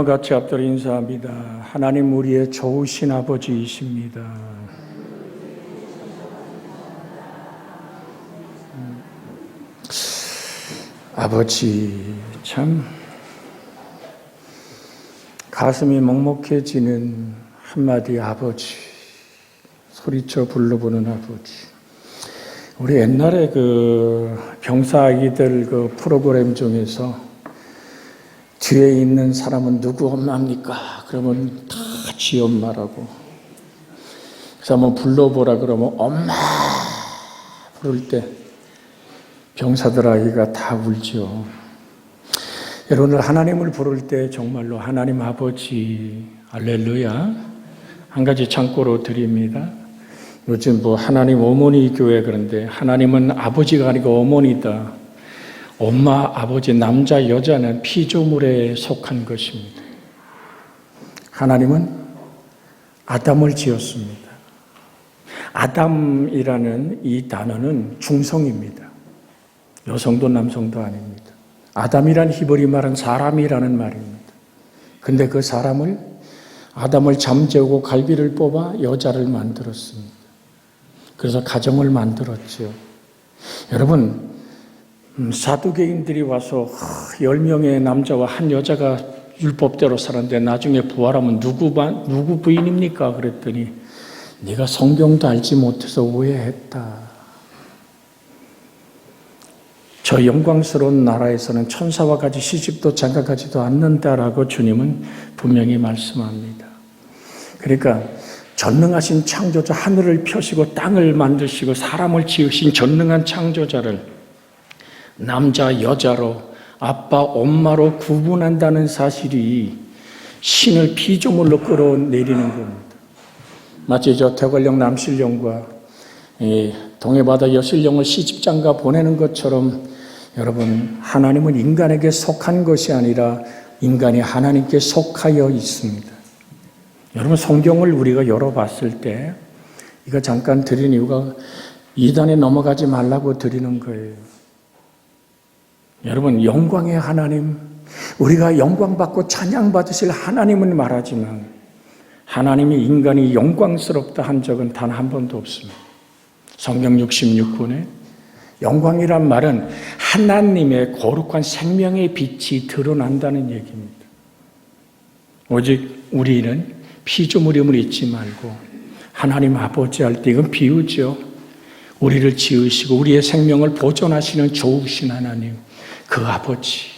같이 앞들어 인사합니다. 하나님 우리의 좋으신 아버지이십니다. 아버지, 참 가슴이 먹먹해지는 한마디 아버지, 소리쳐 불러보는 아버지. 우리 옛날에 병사 아기들 프로그램 중에서 뒤에 있는 사람은 누구 엄마입니까? 그러면 다 지 엄마라고. 그래서 한번 불러보라 그러면 엄마 부를 때 병사들 아이가 다 울죠. 여러분, 하나님을 부를 때 정말로 하나님 아버지, 할렐루야, 한 가지 참고로 드립니다. 요즘 하나님 어머니 교회 그런데 하나님은 아버지가 아니고 어머니다. 엄마, 아버지, 남자, 여자는 피조물에 속한 것입니다. 하나님은 아담을 지었습니다. 아담이라는 이 단어는 중성입니다. 여성도 남성도 아닙니다. 아담이란 히브리 말은 사람이라는 말입니다. 근데 그 아담을 잠재우고 갈비를 뽑아 여자를 만들었습니다. 그래서 가정을 만들었죠. 여러분, 사두개인들이 와서 10명의 남자와 한 여자가 율법대로 살았는데 나중에 부활하면 누구 부인입니까? 그랬더니 네가 성경도 알지 못해서 오해했다. 저 영광스러운 나라에서는 천사와 같이 시집도 장가가지도 않는다라고 주님은 분명히 말씀합니다. 그러니까 전능하신 창조자, 하늘을 펴시고 땅을 만드시고 사람을 지으신 전능한 창조자를 남자, 여자로 아빠, 엄마로 구분한다는 사실이 신을 피조물로 끌어내리는 겁니다. 마치 대관령 남신령과 동해바다 여신령을 시집장가 보내는 것처럼 여러분, 하나님은 인간에게 속한 것이 아니라 인간이 하나님께 속하여 있습니다. 여러분, 성경을 우리가 열어봤을 때 이거 잠깐 드린 이유가 이단에 넘어가지 말라고 드리는 거예요. 여러분, 영광의 하나님, 우리가 영광받고 찬양받으실 하나님은 말하지만 하나님이 인간이 영광스럽다 한 적은 단 한 번도 없습니다. 성경 66권에 영광이란 말은 하나님의 거룩한 생명의 빛이 드러난다는 얘기입니다. 오직 우리는 피조물임을 잊지 말고 하나님 아버지 할 때 이건 비유죠. 우리를 지으시고 우리의 생명을 보존하시는 좋으신 하나님, 그 아버지.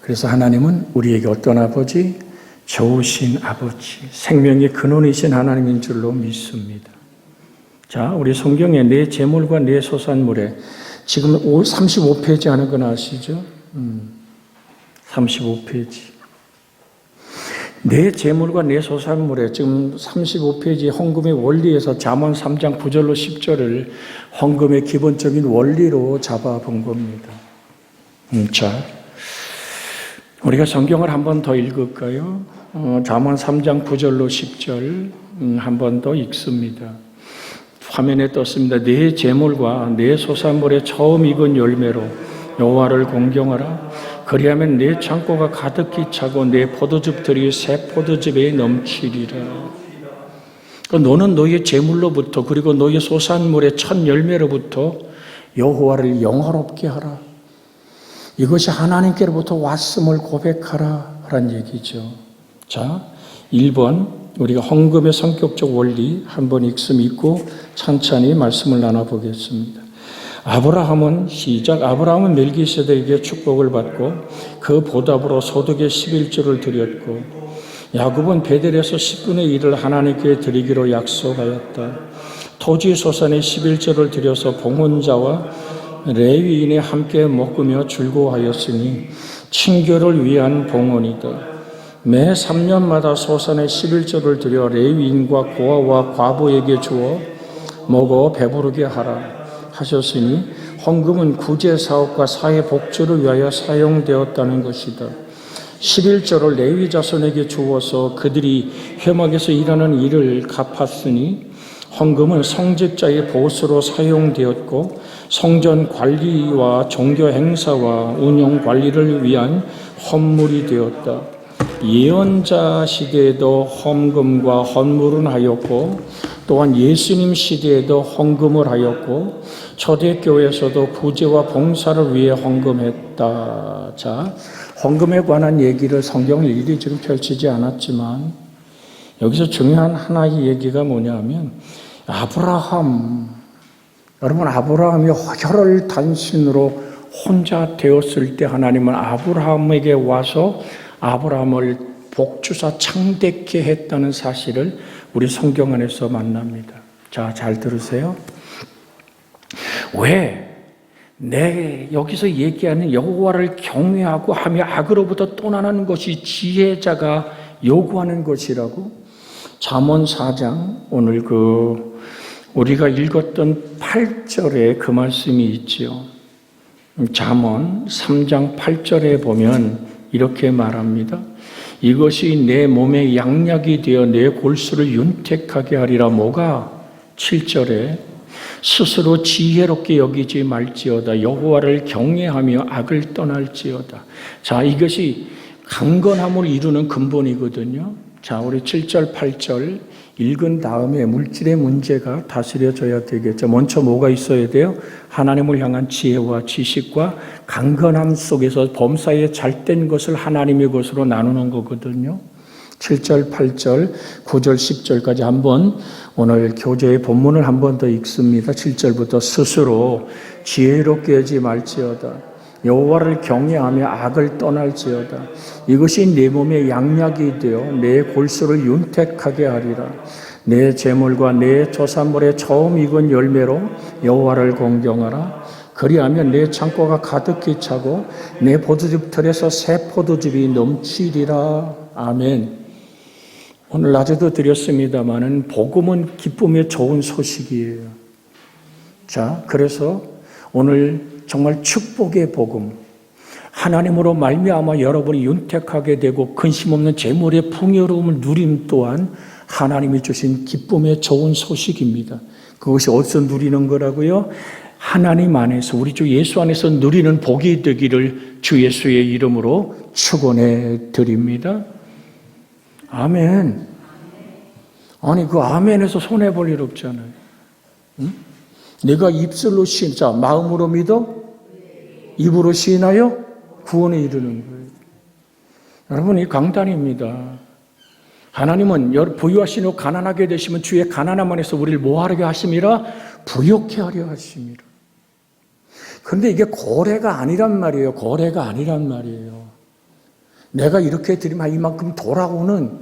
그래서 하나님은 우리에게 어떤 아버지? 좋으신 아버지, 생명의 근원이신 하나님인 줄로 믿습니다. 자, 우리 성경에 내 재물과 내 소산물에 지금 35페이지 하는 건 아시죠? 35페이지. 내 재물과 내 소산물에 지금 35페이지 헌금의 원리에서 잠언 3장 9절로 10절을 헌금의 기본적인 원리로 잡아본 겁니다. 자, 우리가 성경을 한 번 더 읽을까요? 잠언 3장 9절로 10절 한 번 더 읽습니다. 화면에 떴습니다. 내 재물과 내 소산물의 처음 익은 열매로 여호와를 공경하라. 그리하면 내 창고가 가득히 차고 내 포도즙들이 새 포도즙에 넘치리라. 너는 너의 재물로부터 그리고 너의 소산물의 첫 열매로부터 여호와를 영화롭게 하라. 이것이 하나님께로부터 왔음을 고백하라 라는 얘기죠. 자, 1번 우리가 헌금의 성격적 원리 한번 읽고 찬찬히 말씀을 나눠보겠습니다. 아브라함은 멜기세덱에게 축복을 받고 그 보답으로 소득의 11조를 드렸고 야곱은 베델에서 10분의 1을 하나님께 드리기로 약속하였다. 토지 소산의 11조를 드려서 봉헌자와 레위인이 함께 먹으며 즐거워하였으니 친교를 위한 봉헌이다. 매 3년마다 소산의 11조를 드려 레위인과 고아와 과부에게 주어 먹어 배부르게 하라 하셨으니 헌금은 구제사업과 사회복지를 위하여 사용되었다는 것이다. 11조를 레위 자손에게 주어서 그들이 회막에서 일하는 일을 갚았으니 헌금은 성직자의 보수로 사용되었고 성전 관리와 종교 행사와 운영 관리를 위한 헌물이 되었다. 예언자 시대에도 헌금과 헌물은 하였고 또한 예수님 시대에도 헌금을 하였고 초대교회에서도 구제와 봉사를 위해 헌금했다. 자, 헌금에 관한 얘기를 성경을 일일이 지금 펼치지 않았지만 여기서 중요한 하나의 얘기가 뭐냐면 여러분 아브라함이 혈혈단신으로 혼자 되었을 때 하나님은 아브라함에게 와서 아브라함을 복주사 창대케 했다는 사실을 우리 성경 안에서 만납니다. 자, 잘 들으세요. 왜 여기서 얘기하는 여호와를 경외하고 하며 악으로부터 떠나는 것이 지혜자가 요구하는 것이라고? 잠언 4장 오늘 우리가 읽었던 8절에 그 말씀이 있지요. 잠언 3장 8절에 보면 이렇게 말합니다. 이것이 내 몸의 양약이 되어 내 골수를 윤택하게 하리라. 뭐가? 7절에 스스로 지혜롭게 여기지 말지어다. 여호와를 경외하며 악을 떠날지어다. 자, 이것이 강건함을 이루는 근본이거든요. 자, 우리 7절, 8절 읽은 다음에 물질의 문제가 다스려져야 되겠죠. 먼저 뭐가 있어야 돼요? 하나님을 향한 지혜와 지식과 강건함 속에서 범사에 잘된 것을 하나님의 것으로 나누는 거거든요. 7절, 8절, 9절, 10절까지 한번 오늘 교재의 본문을 한 번 더 읽습니다. 7절부터 스스로 지혜롭게 하지 말지어다. 여호와를 경외하며 악을 떠날지어다. 이것이 내 몸의 양약이 되어 내 골수를 윤택하게 하리라. 내 재물과 내 조산물의 처음 익은 열매로 여호와를 공경하라. 그리하면 내 창고가 가득히 차고 내 포도즙 털에서 새 포도즙이 넘치리라. 아멘. 오늘 낮에도 드렸습니다마는 복음은 기쁨의 좋은 소식이에요. 자, 그래서 오늘 정말 축복의 복음, 하나님으로 말미암아 여러분이 윤택하게 되고 근심 없는 재물의 풍요로움을 누림 또한 하나님이 주신 기쁨의 좋은 소식입니다. 그것이 어디서 누리는 거라고요? 하나님 안에서, 우리 주 예수 안에서 누리는 복이 되기를 주 예수의 이름으로 축원해 드립니다. 아멘. 아니, 그 아멘에서 손해볼 일 없잖아요. 응? 내가 입술로 자, 마음으로 믿어? 입으로 시인하여? 구원에 이르는 거예요. 여러분, 이 강단입니다. 하나님은 부유하시고 가난하게 되시면 주의 가난함 안에서 우리를 뭐하게 하심이라? 부욕해 하려 하심이라. 그런데 이게 고래가 아니란 말이에요. 고래가 아니란 말이에요. 내가 이렇게 드리면 이만큼 돌아오는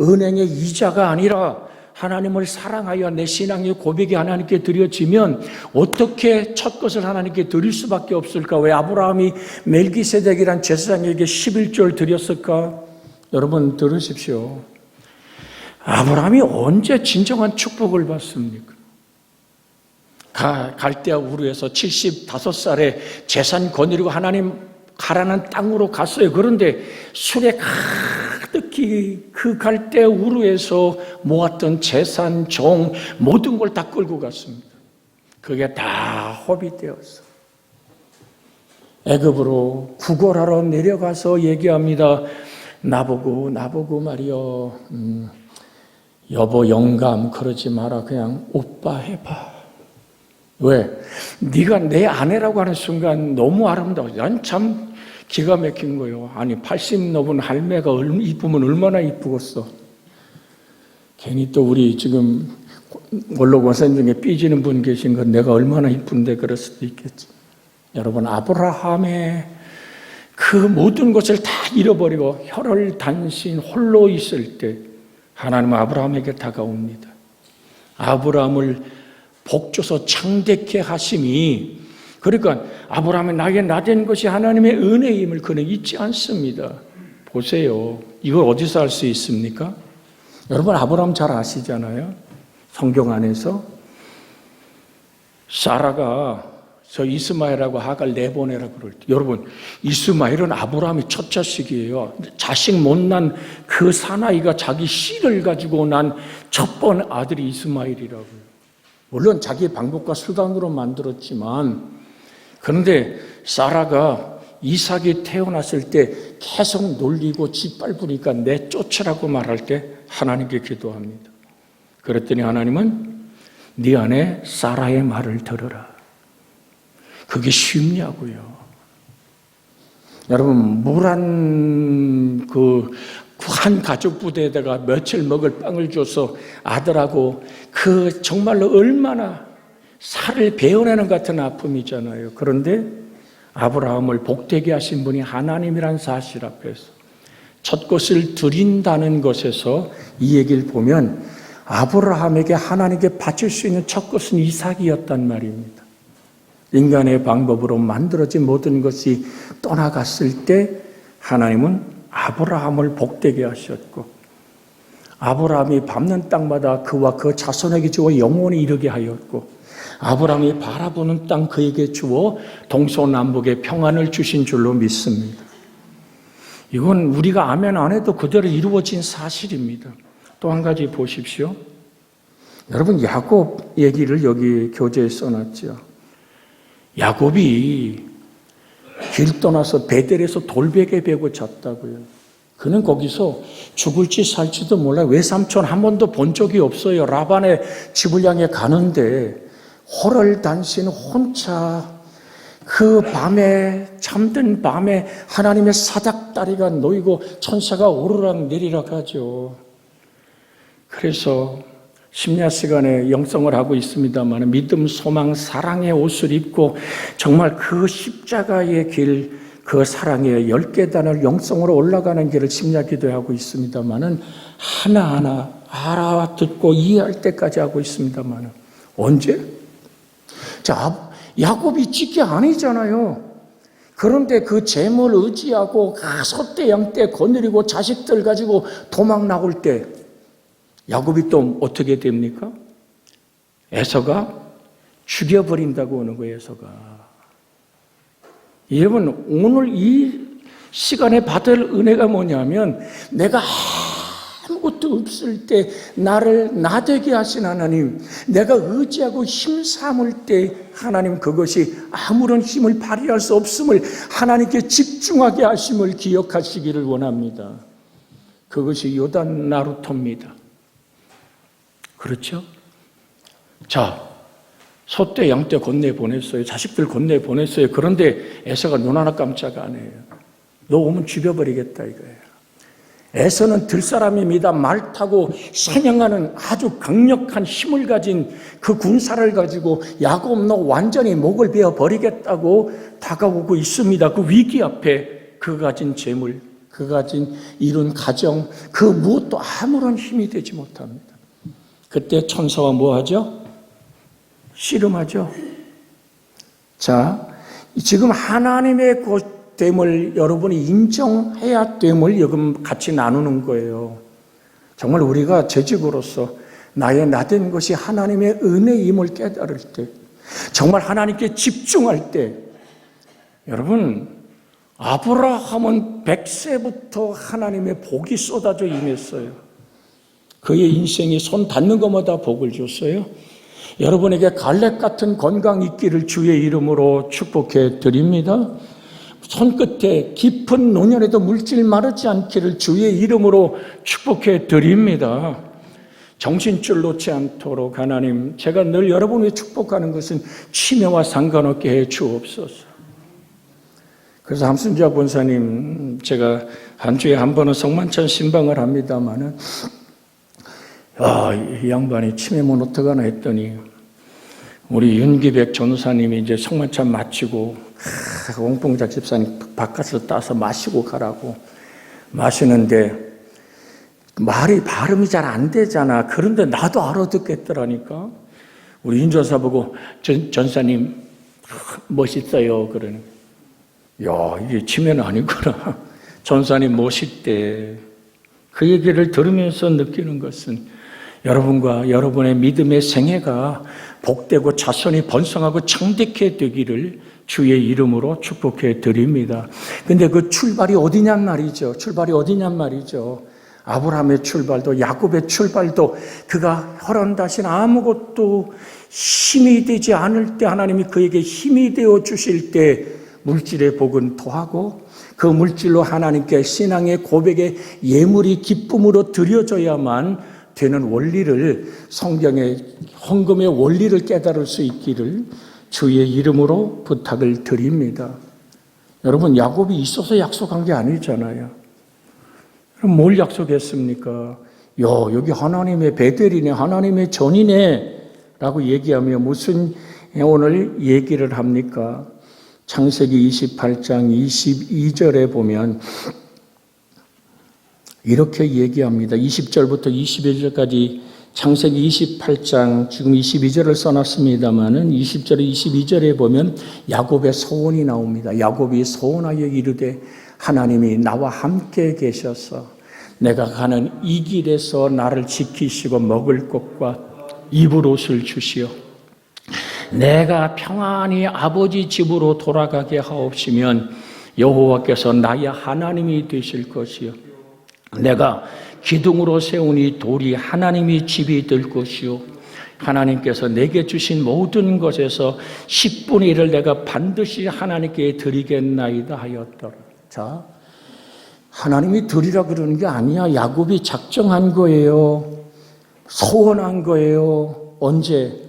은행의 이자가 아니라 하나님을 사랑하여 내 신앙의 고백이 하나님께 드려지면 어떻게 첫 것을 하나님께 드릴 수밖에 없을까? 왜 아브라함이 멜기세덱이란 제사장에게 11조를 드렸을까? 여러분 들으십시오. 아브라함이 언제 진정한 축복을 받습니까? 갈대아 우르에서 75살에 재산 거느리고 하나님 가라는 땅으로 갔어요. 그런데 술에 가득히 그 갈대아 우르에서 모았던 재산, 종, 모든 걸 다 끌고 갔습니다. 그게 다 허비되었어. 애굽으로 구걸하러 내려가서 얘기합니다. 나보고 말이요, 여보 영감 그러지 마라. 그냥 오빠 해봐. 왜? 네가 내 아내라고 하는 순간 너무 아름다워. 난 참 기가 막힌 거예요. 아니 80 넘은 할매가 이쁘면 얼마나 이쁘겠어. 괜히 또 우리 지금 원로 권사님 중에 삐지는 분 계신 건 내가 얼마나 이쁜데 그럴 수도 있겠지. 여러분, 아브라함의 그 모든 것을 다 잃어버리고 혈혈단신 홀로 있을 때 하나님은 아브라함에게 다가옵니다. 아브라함을 복줘서 창대케 하심이, 그러니까 아브라함의 나에게 나된 것이 하나님의 은혜임을 그는 잊지 않습니다. 보세요. 이걸 어디서 알 수 있습니까? 여러분, 아브라함 잘 아시잖아요. 성경 안에서 사라가 저 이스마엘하고 하갈 내보내라 그럴 때, 여러분, 이스마엘은 아브라함의 첫 자식이에요. 자식 못난 그 사나이가 자기 씨를 가지고 난 첫 번 아들이 이스마엘이라고요. 물론 자기의 방법과 수단으로 만들었지만, 그런데 사라가 이삭이 태어났을 때 계속 놀리고 짓밟으니까 내쫓으라고 말할 때 하나님께 기도합니다. 그랬더니 하나님은 네 안에 사라의 말을 들으라. 그게 쉽냐고요. 여러분, 한 가족 부대에다가 며칠 먹을 빵을 줘서 아들하고 정말로 얼마나 살을 베어내는 같은 아픔이잖아요. 그런데 아브라함을 복되게 하신 분이 하나님이란 사실 앞에서 첫 것을 드린다는 것에서 이 얘기를 보면 아브라함에게 하나님께 바칠 수 있는 첫 것은 이삭이었단 말입니다. 인간의 방법으로 만들어진 모든 것이 떠나갔을 때 하나님은 아브라함을 복되게 하셨고 아브라함이 밟는 땅마다 그와 그 자손에게 주어 영원히 이르게 하였고 아브라함이 바라보는 땅 그에게 주어 동서남북의 평안을 주신 줄로 믿습니다. 이건 우리가 아멘 안 해도 그대로 이루어진 사실입니다. 또 한 가지 보십시오. 여러분, 야곱 얘기를 여기 교재에 써놨죠. 야곱이 길 떠나서 베델에서 돌베개 베고 잤다고요. 그는 거기서 죽을지 살지도 몰라요. 외삼촌 한 번도 본 적이 없어요. 라반의 집을 향해 가는데 호럴단신 혼자 그 밤에 잠든 밤에 하나님의 사닥다리가 놓이고 천사가 오르락 내리락 하죠. 그래서 심야 시간에 영성을 하고 있습니다만 믿음, 소망, 사랑의 옷을 입고 정말 그 십자가의 길, 그 사랑의 10계단을 영성으로 올라가는 길을 심야 기도하고 있습니다만 하나하나 알아듣고 이해할 때까지 하고 있습니다만 언제? 자, 야곱이 찍기 아니잖아요. 그런데 그 재물 의지하고 소떼 양떼 거느리고 자식들 가지고 도망 나올 때 야곱이 또 어떻게 됩니까? 에서가 죽여버린다고 하는 거예요. 에서가. 여러분, 오늘 이 시간에 받을 은혜가 뭐냐면 내가 아무것도 없을 때 나를 나되게 하신 하나님, 내가 의지하고 힘 삼을 때 하나님 그것이 아무런 힘을 발휘할 수 없음을 하나님께 집중하게 하심을 기억하시기를 원합니다. 그것이 요단 나루토입니다. 그렇죠? 자, 소떼 양떼 건네보냈어요. 자식들 건네보냈어요. 그런데 에서가 눈 하나 깜짝 안 해요. 너 오면 죽여버리겠다 이거예요. 에서는 들사람입니다. 말 타고 사냥하는 아주 강력한 힘을 가진 그 군사를 가지고 야곱 너 완전히 목을 베어버리겠다고 다가오고 있습니다. 그 위기 앞에 그 가진 재물, 그 가진 이룬 가정, 그 무엇도 아무런 힘이 되지 못합니다. 그때 천사와 뭐 하죠? 씨름하죠. 자, 지금 하나님의 됨을 여러분이 인정해야 됨을 지금 같이 나누는 거예요. 정말 우리가 재직으로서 나의 나된 것이 하나님의 은혜임을 깨달을 때, 정말 하나님께 집중할 때, 여러분, 아브라함은 100세부터 하나님의 복이 쏟아져 임했어요. 그의 인생이 손 닿는 것마다 복을 줬어요. 여러분에게 갈렙 같은 건강 있기를 주의 이름으로 축복해 드립니다. 손끝에 깊은 노년에도 물질 마르지 않기를 주의 이름으로 축복해 드립니다. 정신줄 놓지 않도록 하나님, 제가 늘 여러분을 축복하는 것은 치매와 상관없게 해 주옵소서. 그래서 함순자 본사님, 제가 한 주에 한 번은 성만찬 신방을 합니다마는 이 양반이 치매면 어떡하나 했더니 우리 윤기백 전우사님이 이제 성만찬 마치고 옹봉작 집사님 바깥에서 따서 마시고 가라고 마시는데 말이 발음이 잘 안 되잖아. 그런데 나도 알아듣겠더라니까. 우리 윤전사 보고 전사님 멋있어요 그러는. 야, 이게 치매는 아니구나. 전사님 멋있대. 그 얘기를 들으면서 느끼는 것은 여러분과 여러분의 믿음의 생애가 복되고 자손이 번성하고 창대케 되기를 주의 이름으로 축복해 드립니다. 근데 그 출발이 어디냔 말이죠. 출발이 어디냔 말이죠. 아브라함의 출발도 야곱의 출발도 그가 허런다신 아무것도 힘이 되지 않을 때 하나님이 그에게 힘이 되어 주실 때 물질의 복은 토하고 그 물질로 하나님께 신앙의 고백의 예물이 기쁨으로 드려져야만 되는 원리를, 성경의 헌금의 원리를 깨달을 수 있기를 주의 이름으로 부탁을 드립니다. 여러분, 야곱이 있어서 약속한 게 아니잖아요. 그럼 뭘 약속했습니까? 여기 하나님의 베델이네, 하나님의 전이네 라고 얘기하며 무슨 오늘 얘기를 합니까? 창세기 28장 22절에 보면 이렇게 얘기합니다. 20절부터 21절까지 창세기 28장 지금 22절을 써놨습니다마는 20절 22절에 보면 야곱의 소원이 나옵니다. 야곱이 소원하여 이르되 하나님이 나와 함께 계셔서 내가 가는 이 길에서 나를 지키시고 먹을 것과 입을 옷을 주시오. 내가 평안히 아버지 집으로 돌아가게 하옵시면 여호와께서 나의 하나님이 되실 것이요 내가 기둥으로 세운 이 돌이 하나님의 집이 될 것이요 하나님께서 내게 주신 모든 것에서 10분의 1을 내가 반드시 하나님께 드리겠나이다 하였더라. 자, 하나님이 드리라 그러는 게 아니야. 야곱이 작정한 거예요. 소원한 거예요. 언제?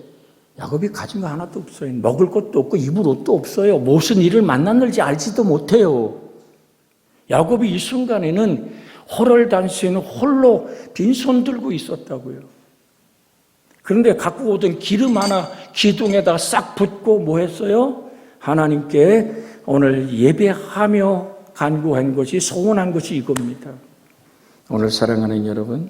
야곱이 가진 거 하나도 없어요. 먹을 것도 없고 입을 옷도 없어요. 무슨 일을 만났는지 알지도 못해요. 야곱이 이 순간에는 호롤단신 홀로 빈손 들고 있었다고요. 그런데 갖고 오던 기름 하나 기둥에다 싹 붓고 뭐 했어요? 하나님께 오늘 예배하며 간구한 것이, 소원한 것이 이겁니다. 오늘 사랑하는 여러분,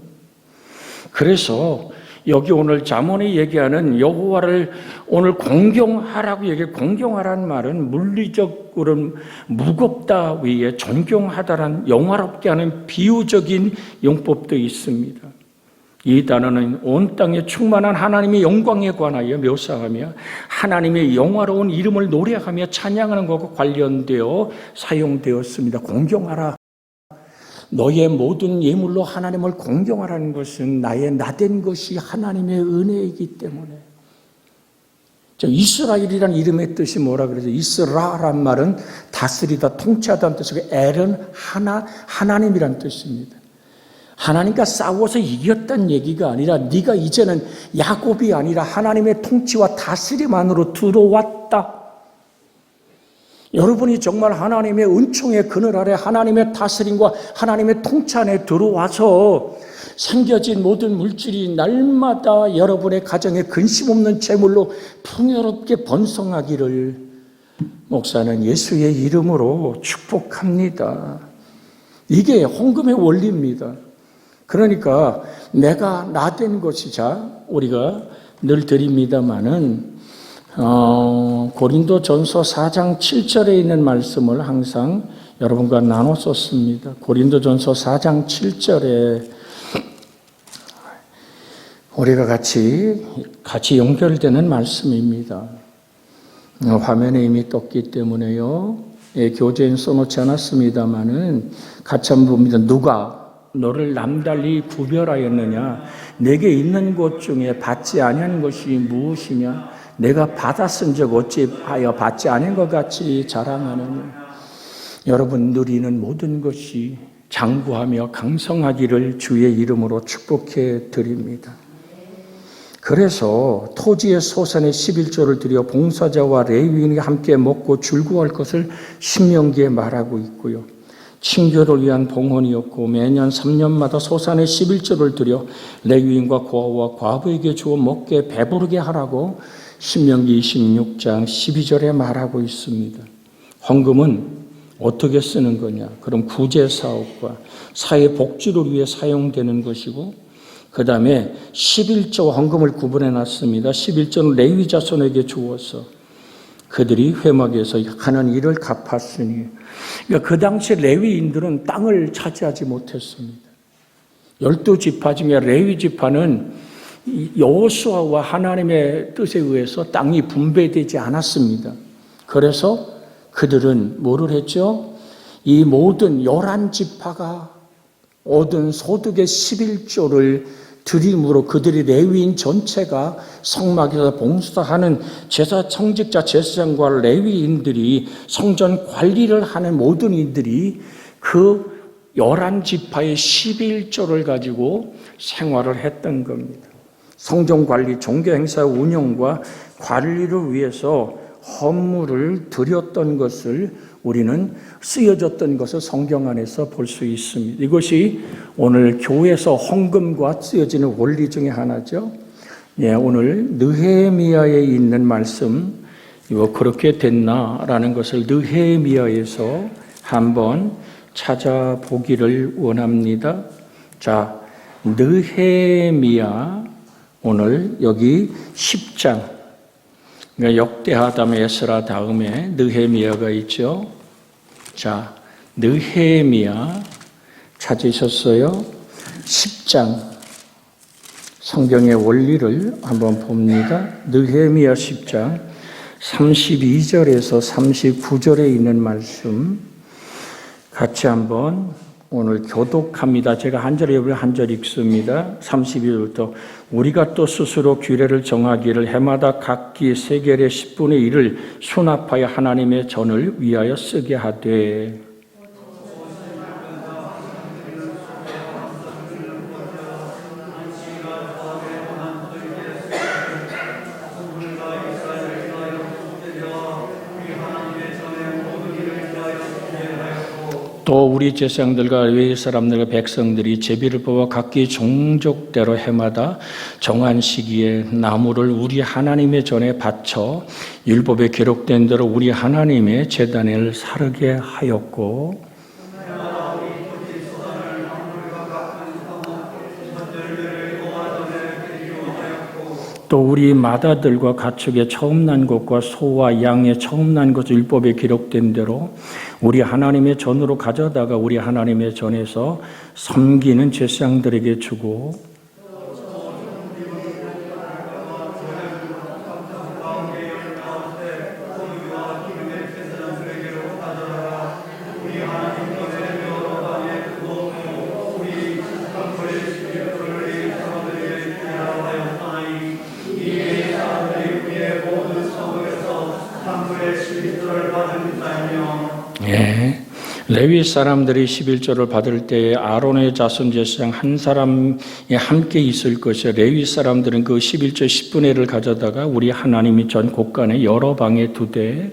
그래서 여기 오늘 잠언이 얘기하는 여호와를 오늘 공경하라고 얘기해요. 공경하라는 말은 물리적으로 무겁다 위에 존경하다란 영화롭게 하는 비유적인 용법도 있습니다. 이 단어는 온 땅에 충만한 하나님의 영광에 관하여 묘사하며 하나님의 영화로운 이름을 노래하며 찬양하는 것과 관련되어 사용되었습니다. 공경하라. 너의 모든 예물로 하나님을 공경하라는 것은 나의 나된 것이 하나님의 은혜이기 때문에. 이스라엘이라는 이름의 뜻이 뭐라 그러죠? 이스라란 말은 다스리다, 통치하다는 뜻이고 엘은 하나님이란 뜻입니다. 하나님과 싸워서 이겼다는 얘기가 아니라 네가 이제는 야곱이 아니라 하나님의 통치와 다스림 안으로 들어왔다. 여러분이 정말 하나님의 은총의 그늘 아래 하나님의 다스림과 하나님의 통치 안에 들어와서 생겨진 모든 물질이 날마다 여러분의 가정에 근심 없는 재물로 풍요롭게 번성하기를 목사는 예수의 이름으로 축복합니다. 이게 헌금의 원리입니다. 그러니까 내가 나된 것이자 우리가 늘 드립니다마는 고린도전서 4장 7절에 있는 말씀을 항상 여러분과 나눠 썼습니다. 고린도전서 4장 7절에 우리가 같이 연결되는 말씀입니다. 화면에 이미 떴기 때문에요. 교재엔 써놓지 않았습니다마는 같이 한번 봅니다. 누가 너를 남달리 구별하였느냐? 내게 있는 것 중에 받지 아니한 것이 무엇이냐? 내가 받았은 적 어찌하여 받지 않은 것 같이 자랑하느냐? 여러분 누리는 모든 것이 장구하며 강성하기를 주의 이름으로 축복해 드립니다. 그래서 토지의 소산의 11조를 드려 봉사자와 레위인이 함께 먹고 즐거워할 것을 신명기에 말하고 있고요. 친교를 위한 봉헌이었고 매년 3년마다 소산의 11조를 드려 레위인과 고아와 과부에게 주어 먹게 배부르게 하라고 신명기 26장 12절에 말하고 있습니다. 헌금은 어떻게 쓰는 거냐? 그럼 구제사업과 사회복지를 위해 사용되는 것이고 그 다음에 11조 헌금을 구분해 놨습니다. 11조는 레위 자손에게 주어서 그들이 회막에서 하는 일을 갚았으니, 그러니까 그 당시 레위인들은 땅을 차지하지 못했습니다. 12지파 중에 레위 지파는 여호수아와 하나님의 뜻에 의해서 땅이 분배되지 않았습니다. 그래서 그들은 뭐를 했죠? 이 모든 11지파가 얻은 소득의 11조를 드림으로 그들이 레위인 전체가 성막에서 봉사하는 제사 청직자 제사장과 레위인들이 성전 관리를 하는 모든 이들이 그 11지파의 11조를 가지고 생활을 했던 겁니다. 성전 관리, 종교 행사 운영과 관리를 위해서 헌물을 드렸던 것을 우리는 쓰여졌던 것을 성경 안에서 볼 수 있습니다. 이것이 오늘 교회에서 헌금과 쓰여지는 원리 중에 하나죠. 예, 오늘 느헤미야에 있는 말씀, 이거 그렇게 됐나라는 것을 느헤미야에서 한번 찾아보기를 원합니다. 자, 느헤미야 오늘 여기 10장, 그러니까 역대하다음 에스라 다음에 느헤미야가 있죠. 자, 느헤미야 찾으셨어요? 10장 성경의 원리를 한번 봅니다. 느헤미야 10장 32절에서 39절에 있는 말씀 같이 한번 오늘 교독합니다. 제가 한 절에 한 절 읽습니다. 32절부터 우리가 또 스스로 규례를 정하기를 해마다 각기 세겔의 10분의 1을 수납하여 하나님의 전을 위하여 쓰게 하되 또 우리 제사장들과 레위 사람들과 백성들이 제비를 뽑아 각기 종족대로 해마다 정한 시기에 나무를 우리 하나님의 전에 바쳐 율법에 기록된 대로 우리 하나님의 제단을 사르게 하였고 또 우리 마다들과 가축의 처음 난 것과 소와 양의 처음 난 것을 율법에 기록된 대로 우리 하나님의 전으로 가져다가 우리 하나님의 전에서 섬기는 제사장들에게 주고 예, 레위 사람들이 11조를 받을 때에 아론의 자손 제사장 한 사람이 함께 있을 것이요 레위 사람들은 그 11조 10분의 1을 가져다가 우리 하나님이 전 곳간에 여러 방에 두되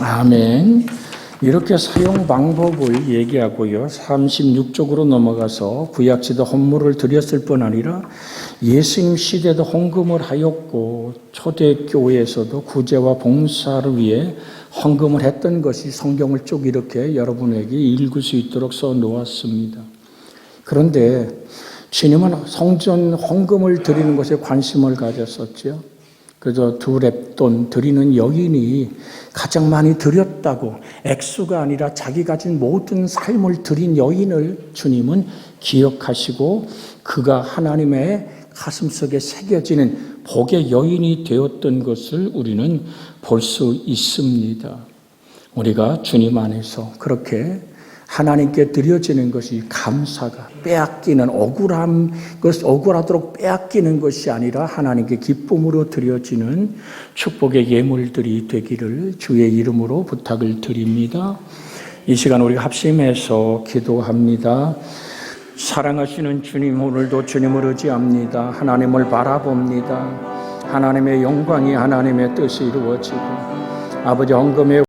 아멘. 이렇게 사용 방법을 얘기하고요. 36쪽으로 넘어가서 구약시대 헌물을 드렸을 뿐 아니라 예수님 시대도 헌금을 하였고 초대교회에서도 구제와 봉사를 위해 헌금을 했던 것이 성경을 쭉 이렇게 여러분에게 읽을 수 있도록 써놓았습니다. 그런데 주님은 성전 헌금을 드리는 것에 관심을 가졌었죠. 그래서 두 렙돈 드리는 여인이 가장 많이 드렸다고 액수가 아니라 자기 가진 모든 삶을 드린 여인을 주님은 기억하시고 그가 하나님의 가슴속에 새겨지는 복의 여인이 되었던 것을 우리는 볼 수 있습니다. 우리가 주님 안에서 그렇게 하나님께 드려지는 것이 감사가 빼앗기는 억울하도록 빼앗기는 것이 아니라 하나님께 기쁨으로 드려지는 축복의 예물들이 되기를 주의 이름으로 부탁을 드립니다. 이 시간 우리가 합심해서 기도합니다. 사랑하시는 주님, 오늘도 주님을 의지합니다. 하나님을 바라봅니다. 하나님의 영광이 하나님의 뜻이 이루어지고 아버지 헌금의